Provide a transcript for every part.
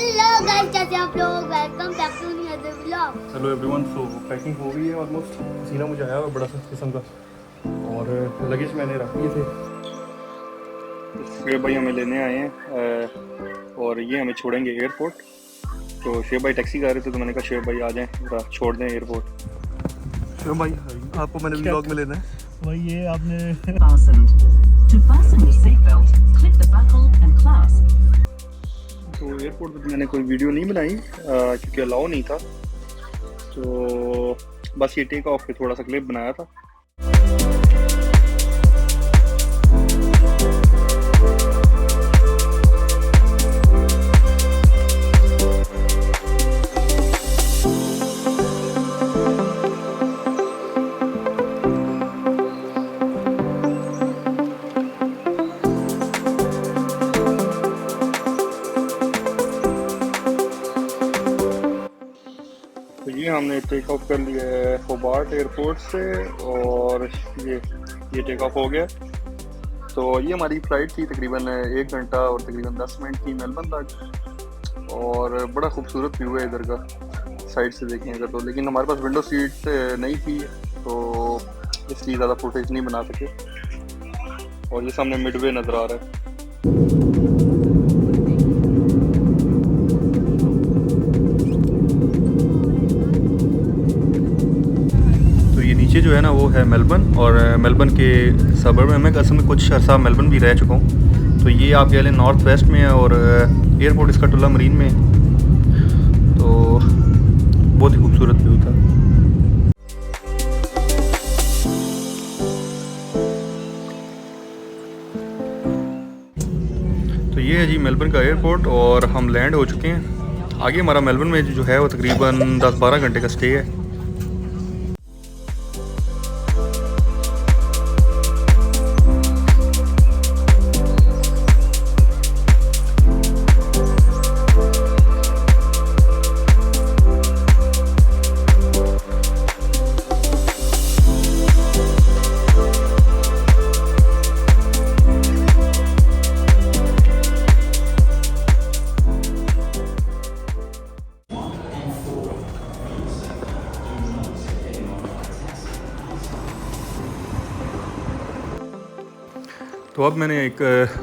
Hello guys, कैसे आप लोग? Welcome back to new other vlog. Hello everyone. So packing हो गई है ऑलमोस्ट। पसीना मुझे आया हुआ बड़ा सा किस्म का, और लगेज मैंने रख दिए थे। शेब भाई हमें लेने आए हैं और ये हमें छोड़ेंगे एयरपोर्ट। तो शेब भाई टैक्सी कर रहे थे, तो मैंने कहा शेब भाई आ जाएं, छोड़ दें एयरपोर्ट। शेब भाई आपको मैंने व्लॉग में लेना है। भाई ये आपने To fasten your seatbelt, click the buckle and clasp. तो एयरपोर्ट पर मैंने कोई वीडियो नहीं बनाई क्योंकि अलाउ नहीं था, तो बस ये टेक ऑफ पे थोड़ा सा क्लिप बनाया था। तो ये हमने टेक ऑफ कर लिया है होबार्ट एयरपोर्ट से, और ये टेक ऑफ हो गया। तो ये हमारी फ़्लाइट थी तकरीबन 1 घंटा और तकरीबन 10 मिनट की मेलबर्न तक, और बड़ा खूबसूरत व्यू है इधर का साइड से देखें अगर तो। लेकिन हमारे पास विंडो सीट नहीं थी, तो इसलिए ज़्यादा फुटेज नहीं बना सके। और ये सामने मिडवे नज़र आ रहा है। नीचे जो है ना वो है मेलबर्न, और मेलबर्न के सबर्ब में मैं असल में कुछ अर्सा मेलबर्न भी रह चुका हूँ। तो ये आप कह लें नॉर्थ वेस्ट में है, और एयरपोर्ट इसका टुल्ला मरीन में है। तो बहुत ही खूबसूरत व्यू था। तो ये है जी मेलबर्न का एयरपोर्ट, और हम लैंड हो चुके हैं। आगे हमारा मेलबर्न में जो है वो तकरीबन 10-12 घंटे का स्टे है। तो अब मैंने एक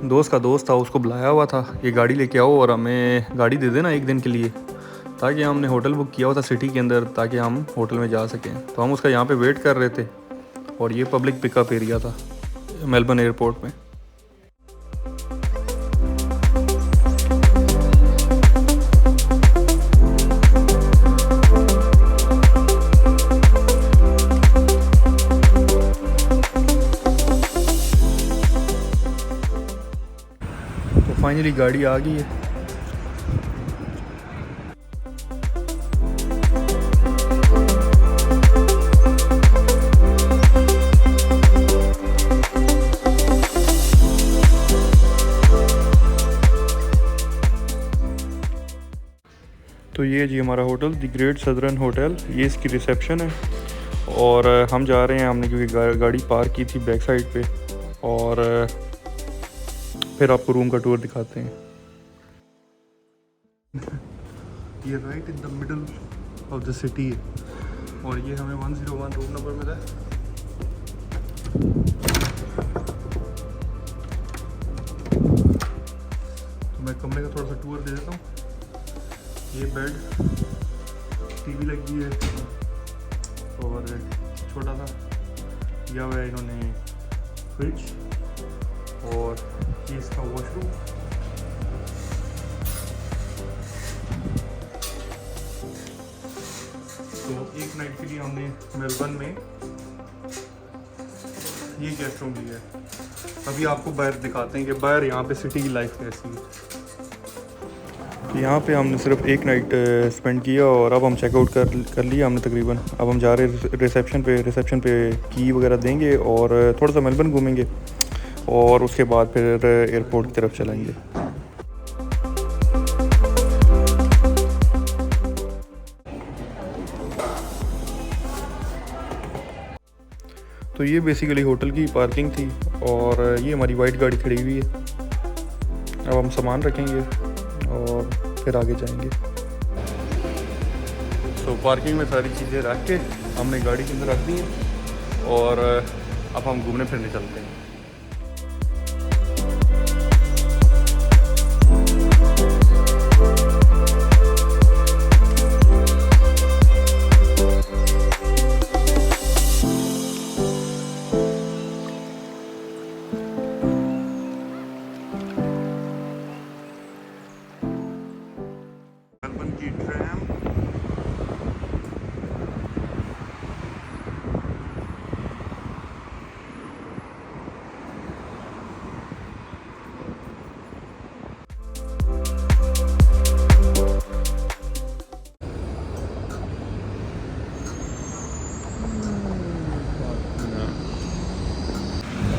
दोस्त का दोस्त था, उसको बुलाया हुआ था, ये गाड़ी लेके आओ और हमें गाड़ी दे देना 1 दिन के लिए, ताकि हमने होटल बुक किया हुआ था सिटी के अंदर, ताकि हम होटल में जा सकें। तो हम उसका यहाँ पे वेट कर रहे थे, और ये पब्लिक पिकअप एरिया था मेलबर्न एयरपोर्ट में। फाइनली गाड़ी आ गई है। तो ये जी हमारा hotel the great southern hotel, ये इसकी रिसेप्शन है। और हम जा रहे हैं, हमने क्योंकि गाड़ी पार्क की थी बैक साइड पे, और फिर आपको रूम का टूर दिखाते हैं। ये right in the middle of the city है, और ये हमें 101 रूम नंबर मिला है। तो मैं कमरे का थोड़ा सा टूर दे देता हूँ। ये बेड, टीवी लगी है, और छोटा सा दिया हुआ है इन्होंने फ्रिज, और ये इसका वॉशरूम। तो एक नाइट के लिए हमने मेलबर्न में ये गेस्ट रूम लिया है। अभी आपको बाहर दिखाते हैं कि बाहर यहाँ पे सिटी की लाइफ कैसी है। यहाँ पे हमने सिर्फ 1 नाइट स्पेंड किया, और अब हम चेकआउट कर लिया हमने तकरीबन। अब हम जा रहे हैं रिसेप्शन पे की वगैरह देंगे, और थोड़ा सा मेलबर्न घूमेंगे, और उसके बाद फिर एयरपोर्ट की तरफ चलेंगे। तो ये बेसिकली होटल की पार्किंग थी, और ये हमारी वाइट गाड़ी खड़ी हुई है। अब हम सामान रखेंगे और फिर आगे जाएंगे। तो पार्किंग में सारी चीज़ें रख के हमने गाड़ी के अंदर रख दी हैं और अब हम घूमने फिरने चलते हैं। मेलबर्न की ट्रैम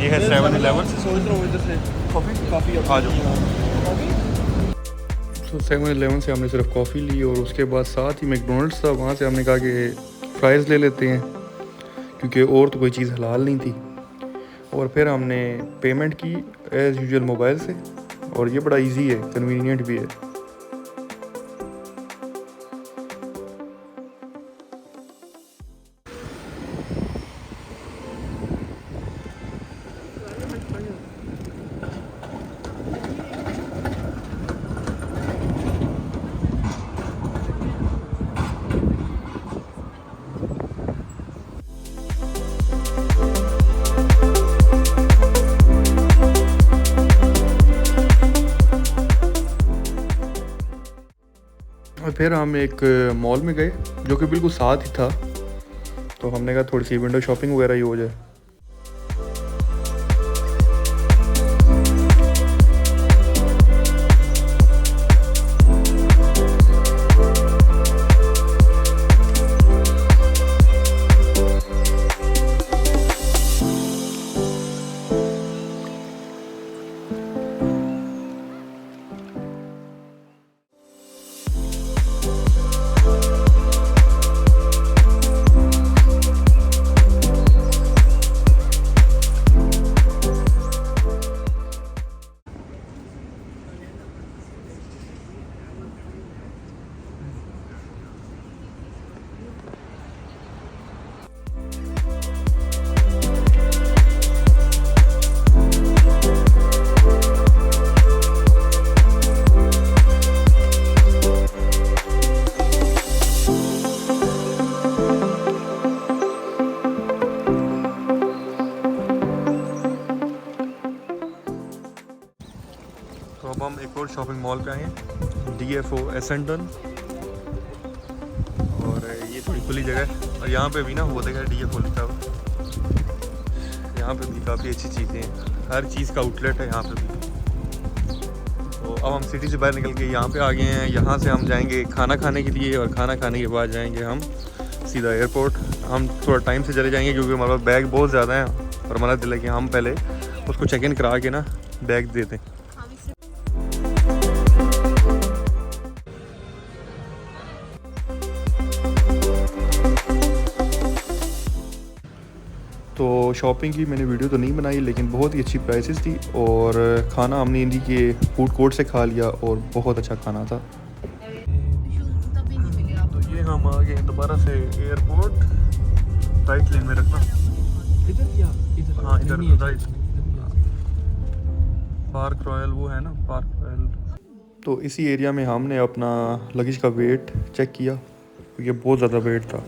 ये है 7-Eleven। सोच रहा हूँ इधर से काफ़ी आ जाओ। तो 7-Eleven से हमने सिर्फ कॉफ़ी ली और उसके बाद साथ ही मैकडोनल्ड्स था, वहाँ से हमने कहा कि फ्राइज़ ले लेते हैं क्योंकि और तो कोई चीज़ हलाल नहीं थी। और फिर हमने पेमेंट की एज़ यूजुअल मोबाइल से और ये बड़ा इजी है, कन्वीनियंट भी है। और फिर हम एक मॉल में गए जो कि बिल्कुल साथ ही था, तो हमने कहा थोड़ी सी विंडो शॉपिंग वगैरह ही हो जाए। तो अब हम एक और शॉपिंग मॉल पे आए हैं, DFO एसेंटन, और ये थोड़ी खुली जगह है और यहाँ पे भी ना वो देखा DFO लिखा हुआ, यहाँ पे भी काफ़ी अच्छी चीज़ें हैं, हर चीज़ का आउटलेट है यहाँ पे भी। तो अब हम सिटी से बाहर निकल के यहाँ पे आ गए हैं, यहाँ से हम जाएंगे खाना खाने के लिए और खाना खाने के बाद जाएंगे हम सीधा एयरपोर्ट। हम थोड़ा टाइम से चले जाएंगे क्योंकि हमारे पास बैग बहुत ज़्यादा है और हमारा दिल है कि हम पहले उसको चेक इन करा के ना बैग दे दें। तो शॉपिंग की मैंने वीडियो तो नहीं बनाई लेकिन बहुत ही अच्छी प्राइसेस थी और खाना हमने इंडी के फूड कोर्ट से खा लिया और बहुत अच्छा खाना था। तो ये हम आ गए दोबारा से एयरपोर्ट, राइट लेन में रखना, इधर या इधर? हाँ इधर राइट, पार्क रॉयल वो है ना, पार्क रॉयल। तो इसी एरिया में हमने अपना लगेज का वेट चेक किया क्योंकि बहुत ज़्यादा वेट था।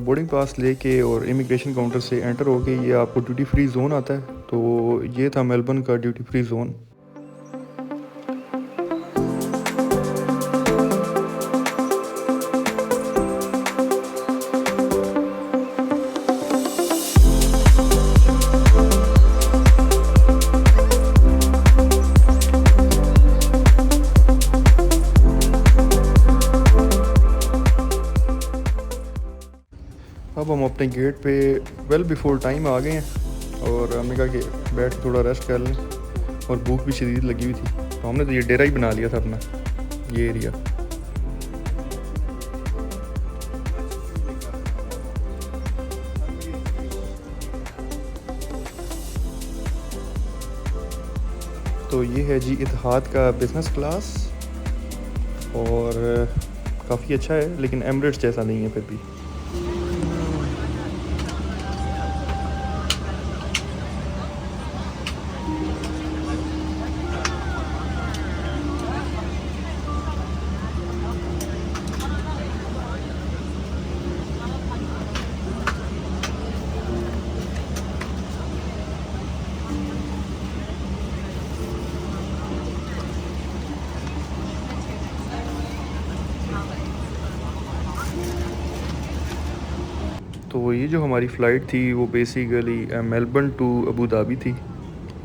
बोर्डिंग पास लेके और इमिग्रेशन काउंटर से एंटर होके ये आपको ड्यूटी फ्री जोन आता है। तो ये था मेलबर्न का ड्यूटी फ्री जोन। हम अपने गेट पे वेल बिफोर टाइम आ गए हैं और हमने कहा कि बैठ के थोड़ा रेस्ट कर लें और भूख भी शदीद लगी हुई थी, तो हमने तो ये डेरा ही बना लिया था अपना, ये एरिया। तो ये है जी इतिहाद का बिज़नेस क्लास और काफ़ी अच्छा है, लेकिन एमिरेट्स जैसा नहीं है फिर भी। तो ये जो हमारी फ़्लाइट थी वो basically Melbourne to Abu Dhabi थी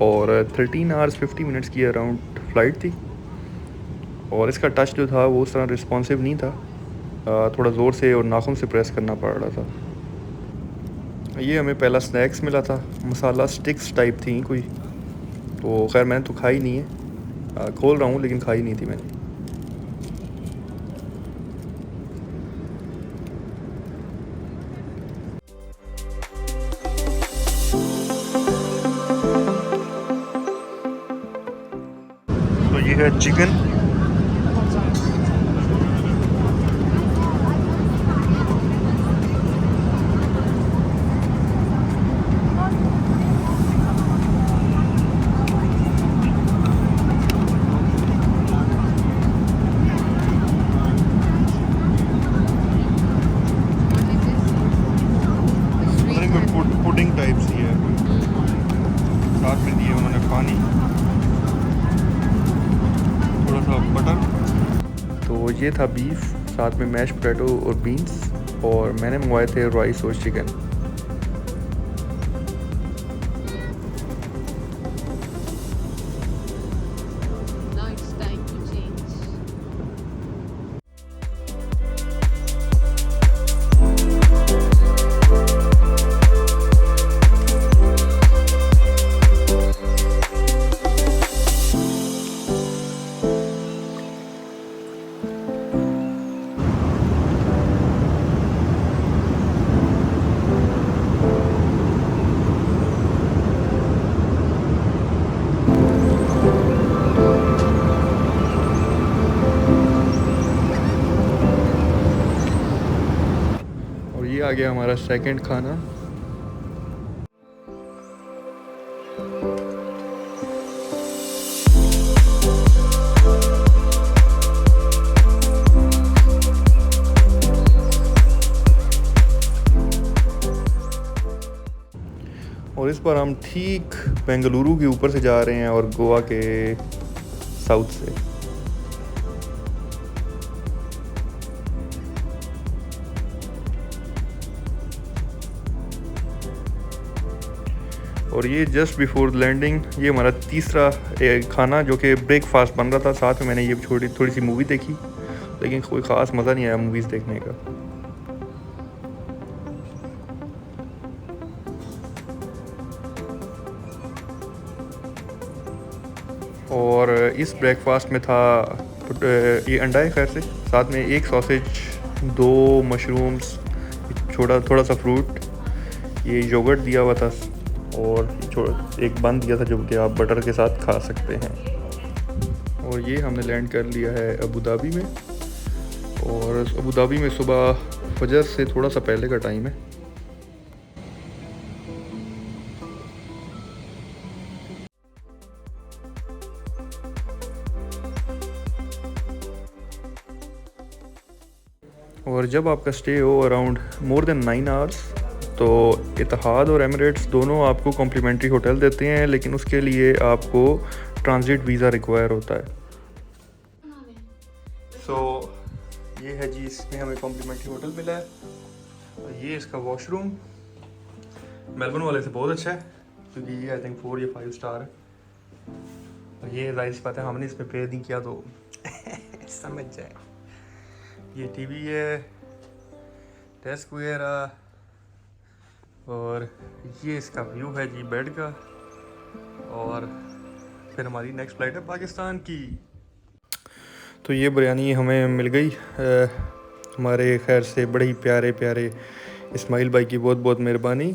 और 13 आवर्स 50 मिनट्स की अराउंड फ़्लाइट थी और इसका टच जो था वो उस तरह रिस्पॉन्सिव नहीं था, थोड़ा ज़ोर से और नाखून से प्रेस करना पड़ रहा था। ये हमें पहला स्नैक्स मिला था, मसाला स्टिक्स टाइप थी कोई, तो खैर मैंने तो खाई नहीं है, खोल रहा हूँ लेकिन खाई नहीं थी मैंने। तो ये है चिकन, पुडिंग टाइप सी है, साथ में दिए उन्होंने पानी, थोड़ा सा बटर। तो ये था बीफ, साथ में मैश पोटैटो और बीन्स, और मैंने मंगवाए थे राइस और chicken. Now it's time to change. और ये आ गया हमारा सेकंड खाना। और इस बार हम ठीक बेंगलुरु के ऊपर से जा रहे हैं और गोवा के साउथ से। और ये जस्ट बिफोर लैंडिंग ये हमारा तीसरा खाना जो कि ब्रेकफास्ट बन रहा था। साथ में मैंने ये थोड़ी सी मूवी देखी, लेकिन कोई ख़ास मज़ा नहीं आया मूवीज़ देखने का। और इस ब्रेकफास्ट में था ये अंडा है खैर से, साथ में एक सॉसेज, 2 मशरूम्स, थोड़ा सा फ्रूट, ये योगर्ट दिया हुआ था और एक बन दिया था जो कि आप बटर के साथ खा सकते हैं। और ये हमने लैंड कर लिया है अबू धाबी में, और अबू धाबी में सुबह फजर से थोड़ा सा पहले का टाइम है। और जब आपका स्टे हो अराउंड मोर देन 9 आवर्स, तो इतिहाद और एमिरेट्स दोनों आपको कॉम्प्लीमेंट्री होटल देते हैं, लेकिन उसके लिए आपको ट्रांजिट वीज़ा रिक्वायर होता है। ये है जी, इसमें हमें कॉम्प्लीमेंट्री होटल मिला है। और ये इसका वॉशरूम मेलबर्न वाले से बहुत अच्छा है, क्योंकि ये आई थिंक 4 या 5 स्टार है। और ये जाहिर सी बात है हमने इसमें पे नहीं किया तो समझ जाए। ये टीवी है, डेस्क वगैरह, और ये इसका व्यू है जी बेड का। और फिर हमारी नेक्स्ट फ़्लाइट है पाकिस्तान की। तो ये बिरयानी हमें मिल गई हमारे खैर से बड़े ही प्यारे प्यारे इस्माइल भाई की बहुत बहुत मेहरबानी।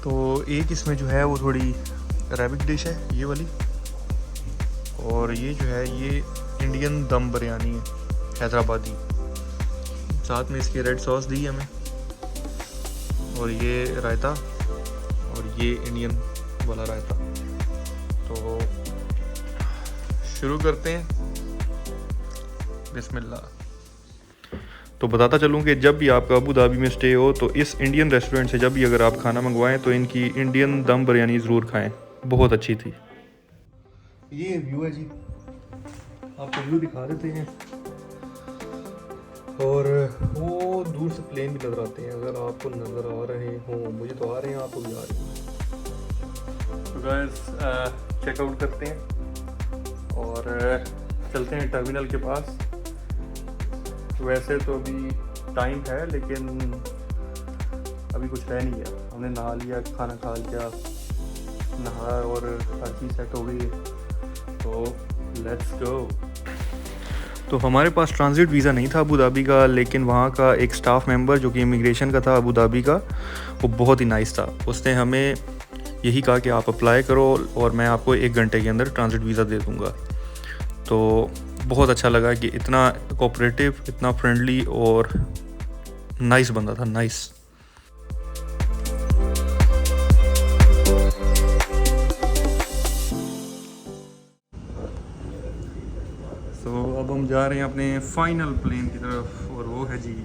तो एक इसमें जो है वो थोड़ी अरेबिक डिश है ये वाली, और ये जो है ये इंडियन दम बिरयानी है हैदराबादी। साथ में इसकी रेड सॉस दी है हमें, और ये रायता, और ये इंडियन वाला रायता। तो शुरू करते हैं, बिस्मिल्लाह। तो बताता चलूँ कि जब भी आपका अबू धाबी में स्टे हो तो इस इंडियन रेस्टोरेंट से जब भी अगर आप खाना मंगवाएं तो इनकी इंडियन दम बिरयानी ज़रूर खाएं, बहुत अच्छी थी। ये व्यू है जी, आपको व्यू दिखा देते हैं। और वो दूर से प्लेन भी नज़र आते हैं, अगर आपको नज़र आ रहे हो, मुझे तो आ रहे हैं, आपको भी आ रहे हैं। तो गाइस चेकआउट करते हैं और चलते हैं टर्मिनल के पास। वैसे तो अभी टाइम है लेकिन अभी कुछ रह नहीं गया। हमने नहा लिया, खाना खा लिया, नहा और हर चीज़ सेट हो गई है, तो लेट्स गो। तो हमारे पास ट्रांजिट वीज़ा नहीं था अबू धाबी का, लेकिन वहाँ का एक स्टाफ मेंबर जो कि इमिग्रेशन का था अबू धाबी का, वो बहुत ही नाइस था। उसने हमें यही कहा कि आप अप्लाई करो और मैं आपको 1 घंटे के अंदर ट्रांजिट वीज़ा दे दूँगा। तो बहुत अच्छा लगा कि इतना कोऑपरेटिव, इतना फ्रेंडली और नाइस बंदा था, नाइस। तो अब हम जा रहे हैं अपने फाइनल प्लेन की तरफ, और वो है जी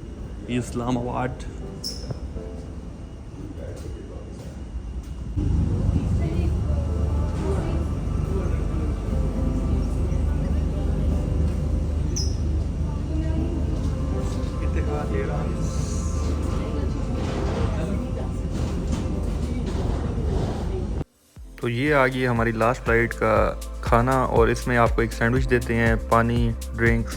इस्लामाबाद। तो ये आ गई हमारी लास्ट फ्लाइट का खाना, और इसमें आपको एक सैंडविच देते हैं, पानी, ड्रिंक्स।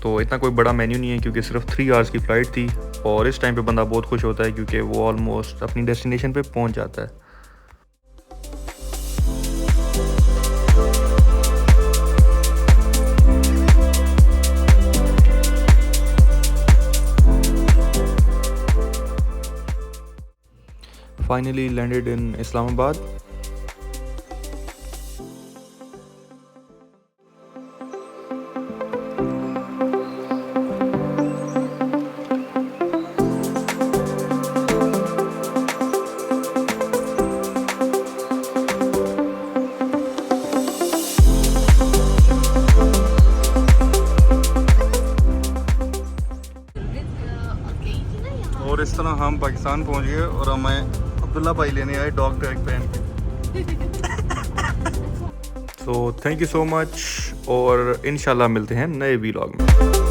तो इतना कोई बड़ा मेन्यू नहीं है क्योंकि सिर्फ 3 आवर्स की फ़्लाइट थी, और इस टाइम पे बंदा बहुत खुश होता है क्योंकि वो ऑलमोस्ट अपनी डेस्टिनेशन पे पहुंच जाता है। Finally landed in Islamabad. और इस तरह हम पाकिस्तान पहुंच गए और हमें अब्दुल्ला भाई लेने आए डॉग टैग पहन के। So thank you so much, और इंशाल्लाह मिलते हैं नए व्लॉग में।